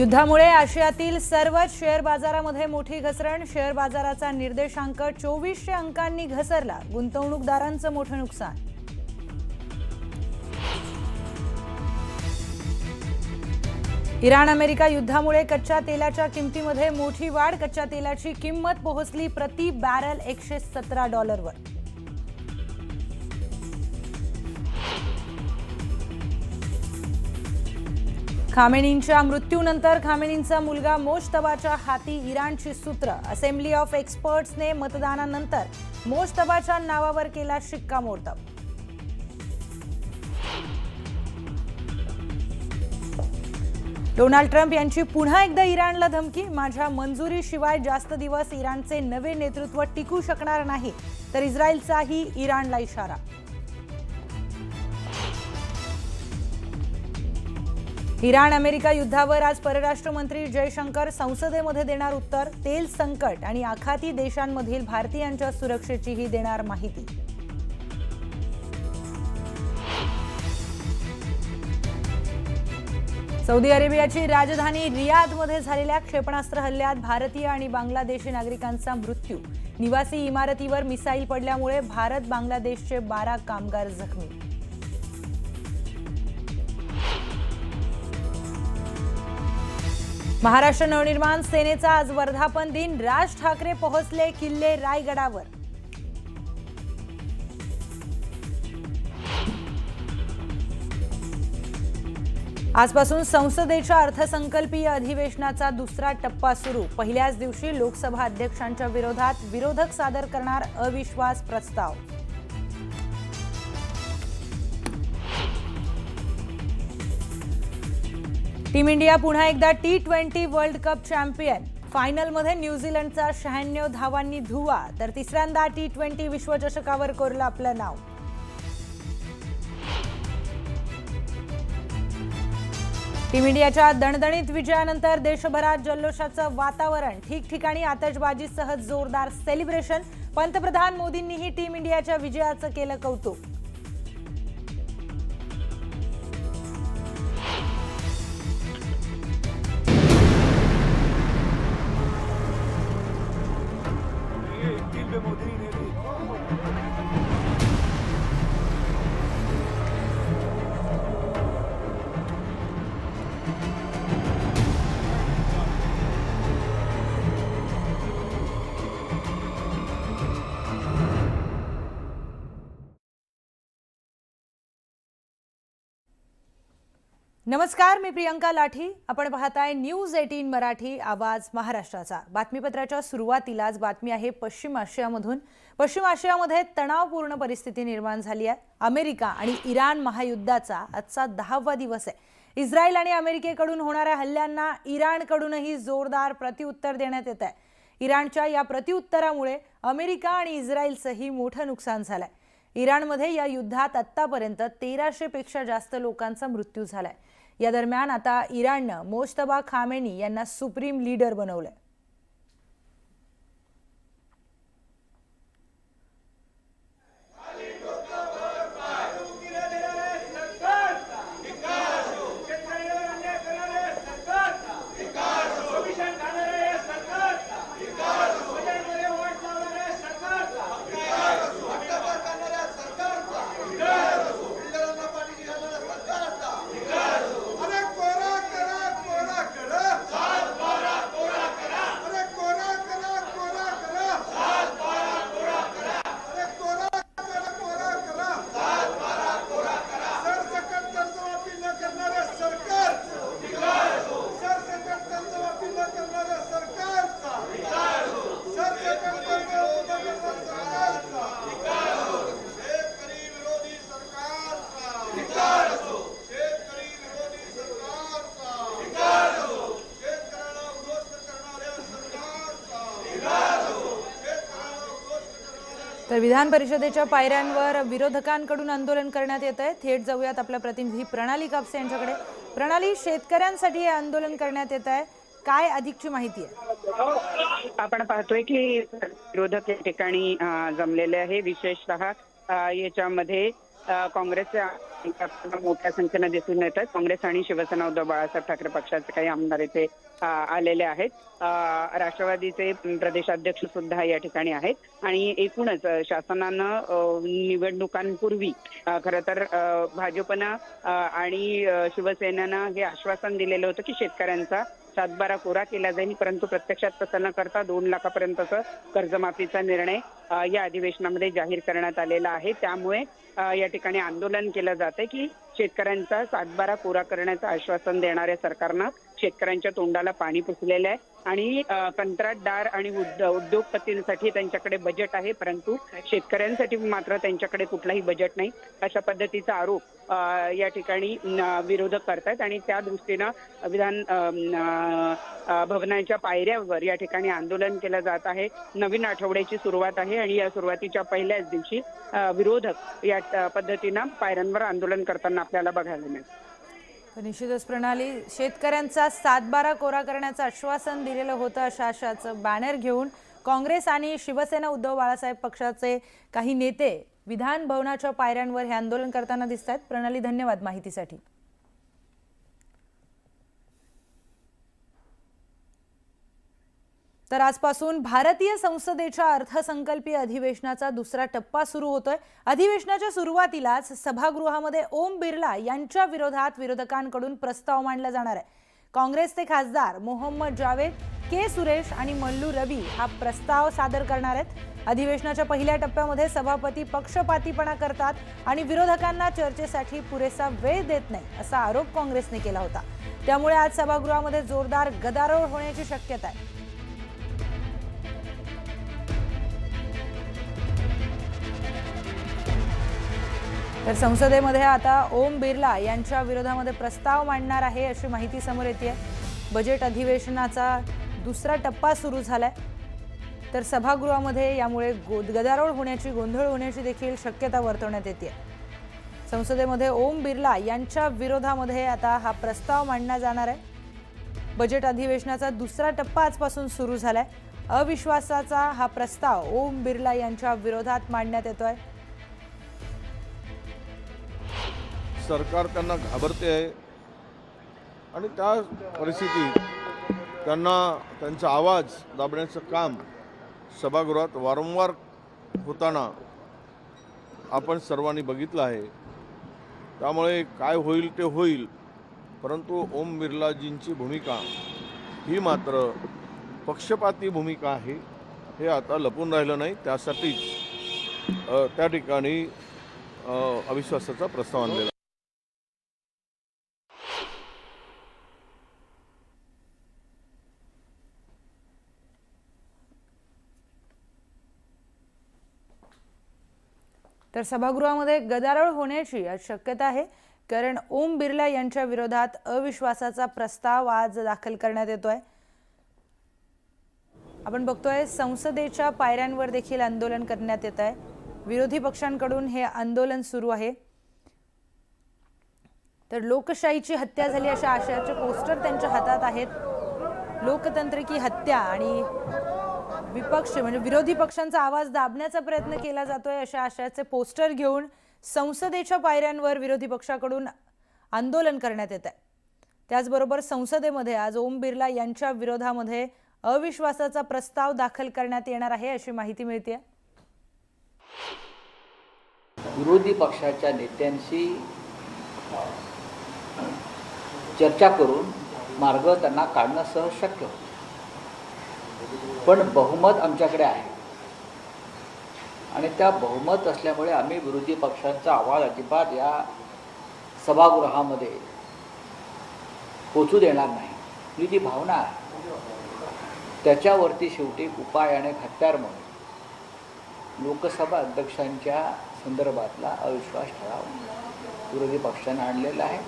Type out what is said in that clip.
युद्धामुळे आशियातील सर्वच शेअर बाजारामध्ये मोठी घसरण। शेअर बाजाराचा निर्देशांक 2400 अंकांनी घसरला। गुंतवणूकदारांचं मोठं नुकसान। इराण अमेरिका युद्धामुळे कच्च्या तेलाच्या किमतीमध्ये मोठी वाढ। कच्च्या तेलाची किंमत पोहोचली प्रति बॅरल $117वर। खामेनींच्या मृत्यूनंतर खामेनींचा मुलगा मोज्तबाच्या हाती इराणची सूत्र। असेंब्ली ऑफ एक्सपर्ट्सने मतदानानंतर मोज्तबाच्या नावावर केला शिक्कामोर्तब। डोनाल्ड ट्रम्प यांची पुन्हा एकदा इराणला धमकी। माझ्या मंजुरीशिवाय जास्त दिवस इराणचे नवे नेतृत्व टिकू शकणार नाही, तर इस्रायलचाही इराणला इशारा। इराण अमेरिका युद्धावर आज परराष्ट्र मंत्री जयशंकर संसदेमध्ये देणार उत्तर। तेल संकट आणि आखाती देशांमधील भारतीयांच्या सुरक्षेचीही देणार माहिती। सौदी अरेबियाची राजधानी रियादमध्ये झालेल्या क्षेपणास्त्र हल्ल्यात भारतीय आणि बांगलादेशी नागरिकांचा मृत्यू। निवासी इमारतीवर मिसाईल पडल्यामुळे भारत बांगलादेशचे 12 कामगार जखमी। महाराष्ट्र नवनिर्माण सेनेचा आज वर्धापन दिन। राज ठाकरे पोहोचले किल्ले रायगडावर। आजपासून संसदेच्या अर्थसंकल्पीय अधिवेशनाचा दुसरा टप्पा सुरू। पहिल्याच दिवशी लोकसभा अध्यक्षांच्या विरोधात विरोधक सादर करणार अविश्वास प्रस्ताव। टीम इंडिया पुन्हा एकदा T20 वर्ल्ड कप चॅम्पियन। फायनलमध्ये न्यूझीलंडचा 96 धावांनी धुव्वा, तर तिसऱ्यांदा T20 विश्वचषकावर कोरलं आपलं नाव। टीम इंडियाच्या दणदणीत विजयानंतर देशभरात जल्लोषाचं वातावरण। ठिकठिकाणी आतषबाजीसह जोरदार सेलिब्रेशन। पंतप्रधान मोदींनीही टीम इंडियाच्या विजयाचं केलं कौतुक। नमस्कार, मी प्रियंका लाठी। आपण पाहताय न्यूज 18 मराठी, आवाज महाराष्ट्राचा। बातमीपत्राच्या सुरुवातीलाच बातमी आहे पश्चिम आशियामधून। पश्चिम आशियामध्ये तणावपूर्ण परिस्थिती निर्माण झाली आहे। अमेरिका आणि इराण महायुद्धाचा आजचा 10वा दिवस आहे। इस्रायल आणि अमेरिकेकडून होणाऱ्या हल्ल्यांना इराणकडूनही जोरदार प्रत्युत्तर देण्यात येत आहे। इराणच्या या प्रत्युत्तरामुळे अमेरिका आणि इस्रायलचंही मोठं नुकसान झालंय। इराणमध्ये या युद्धात आतापर्यंत 1300 पेक्षा जास्त लोकांचा मृत्यू झालाय। या दरम्यान आता इराणनं मोज्तबा खामेनी यांना सुप्रीम लीडर बनवलंय। तर विधान परिषदेच्या पायऱ्यांवर विरोधकांकडून आंदोलन करण्यात येत आहे। थेट जाऊयात आपल्या प्रतिनिधी प्रणाली कापसे यांच्याकडे। प्रणाली, शेतकऱ्यांसाठी हे आंदोलन करण्यात येत आहे, काय अधिकची माहिती आहे? आपण पाहतोय की विरोधक या ठिकाणी जमलेले आहे। विशेषतः याच्यामध्ये काँग्रेसच्या मोठ्या संख्येने दिसून येत आहेत. काँग्रेस आणि शिवसेना उद्धव बाळासाहेब ठाकरे पक्षाचे काही आमदार इथे आलेले आहेत. राष्ट्रवादीचे प्रदेशाध्यक्ष सुद्धा या ठिकाणी आहेत आणि एकूणच शासनानं निवडणुकांपूर्वी खरं तर भाजपनं आणि शिवसेनेनं हे आश्वासन दिलेलं होतं की शेतकऱ्यांचा 7/12 कोरा केला जाईल, परंतु प्रत्यक्षात तसं न करता 2 लाखापर्यंतचा कर्जमाफीचा निर्णय या अधिवेशनामध्ये जाहीर करण्यात आलेला आहे. त्यामुळे या ठिकाणी आंदोलन केलं जाते की शेतकऱ्यांचा 7/12 कोरा करण्याचं आश्वासन देणाऱ्या सरकारनं शेतकऱ्यांच्या तोंडाला पाणी पुसलेलं आहे आणि कंत्राटदार आणि उद्योगपतींसाठी त्यांच्याकडे बजेट आहे, परंतु शेतकऱ्यांसाठी मात्र त्यांच्याकडे कुठलाही बजेट नाही, अशा पद्धतीचा आरोप या ठिकाणी विरोधक करतात आणि त्या दृष्टीनं विधान भवनाच्या पायऱ्यावर या ठिकाणी आंदोलन केलं जात आहे. नवीन आठवड्याची सुरुवात आहे आणि या सुरुवातीच्या पहिल्याच दिवशी विरोधक या पद्धतीनं पायऱ्यांवर आंदोलन करताना आपल्याला बघायला मिळतं. निश्चितच प्रणाली, शेतकऱ्यांचा 7/12 कोरा करण्याचं आश्वासन दिलेलं होतं अशा आशाचं बॅनर घेऊन काँग्रेस आणि शिवसेना उद्धव बाळासाहेब पक्षाचे काही नेते विधान भवनाच्या पायऱ्यांवर हे आंदोलन करताना दिसत आहेत. प्रणाली, धन्यवाद माहितीसाठी. तर आजपासून भारतीय संसदेच्या अर्थसंकल्पीय अधिवेशनाचा दुसरा टप्पा सुरू होतोय. अधिवेशनाच्या सुरुवातीलाच सभागृहामध्ये ओम बिर्ला यांच्या विरोधात विरोधकांकडून प्रस्ताव मांडला जाणार आहे. काँग्रेसचे खासदार मोहम्मद जावेद, के सुरेश आणि मल्लू रवी हा प्रस्ताव सादर करणार आहेत. अधिवेशनाच्या पहिल्या टप्प्यामध्ये सभापती पक्षपातीपणा करतात आणि विरोधकांना चर्चेसाठी पुरेसा वेळ देत नाही असा आरोप काँग्रेसने केला होता. त्यामुळे आज सभागृहामध्ये जोरदार गदारोळ होण्याची शक्यता आहे. तर संसदेमध्ये आता ओम बिर्ला यांच्या विरोधामध्ये प्रस्ताव मांडणार आहे अशी माहिती समोर येते. बजेट अधिवेशनाचा दुसरा टप्पा सुरू झालाय. तर सभागृहामध्ये यामुळे गदारोळ होण्याची, गोंधळ होण्याची देखील शक्यता वर्तवण्यात येते. संसदेमध्ये ओम बिर्ला यांच्या विरोधामध्ये आता हा प्रस्ताव मांडला जाणार आहे. बजेट अधिवेशनाचा दुसरा टप्पा आजपासून सुरू झालाय. अविश्वासाचा हा प्रस्ताव ओम बिर्ला यांच्या विरोधात मांडण्यात येतोय. सरकार त्यांना घाबरते आहे आणि त्या परिस्थितीत त्यांना त्यांचा आवाज दाबण्याचं काम सभागृहात वारंवार होताना आपण सर्वांनी बघितलं आहे. त्यामुळे काय होईल ते होईल, परंतु ओम बिर्लाजींची भूमिका ही मात्र पक्षपाती भूमिका आहे, हे आता लपून राहिलं नाही. त्यासाठीच त्या ठिकाणी अविश्वासाचा प्रस्ताव आणलेला. तर सभागृहामध्ये गदारोळ होण्याची शक्यता आहे, कारण ओम बिर्ला यांच्या विरोधात अविश्वासाचा प्रस्ताव आज दाखल करण्यात येतोय. आपण बघतोय संसदेच्या पायऱ्यांवर देखील आंदोलन करण्यात येत आहे. विरोधी पक्षांकडून हे आंदोलन सुरू आहे. तर लोकशाहीची हत्या झाली अशा आशयाचे पोस्टर त्यांच्या हातात आहेत. लोकतंत्र की हत्या आणि विपक्ष म्हणजे विरोधी पक्षांचा आवाज दाबण्याचा प्रयत्न केला जातोय अशा आशयाचे पोस्टर घेऊन संसदेच्या पायऱ्यांवर विरोधी पक्षाकडून आंदोलन करण्यात येत आहे. त्याचबरोबर संसदेमध्ये आज ओम बिर्ला यांच्या विरोधामध्ये अविश्वासाचा प्रस्ताव दाखल करण्यात येणार आहे अशी माहिती मिळते. विरोधी पक्षाच्या नेत्यांशी चर्चा करून मार्ग त्यांना काढणं सहज शक्य होतं, पण बहुमत आमच्याकडे आहे आणि त्या बहुमत असल्यामुळे आम्ही विरोधी पक्षांचा आवाज अजिबात या सभागृहामध्ये पोचू देणार नाही ही जी भावना आहे, त्याच्यावरती शेवटी उपाय आणि हत्यार म्हणून लोकसभा अध्यक्षांच्या संदर्भातला अविश्वास ठराव विरोधी पक्षाने आणलेला आहे.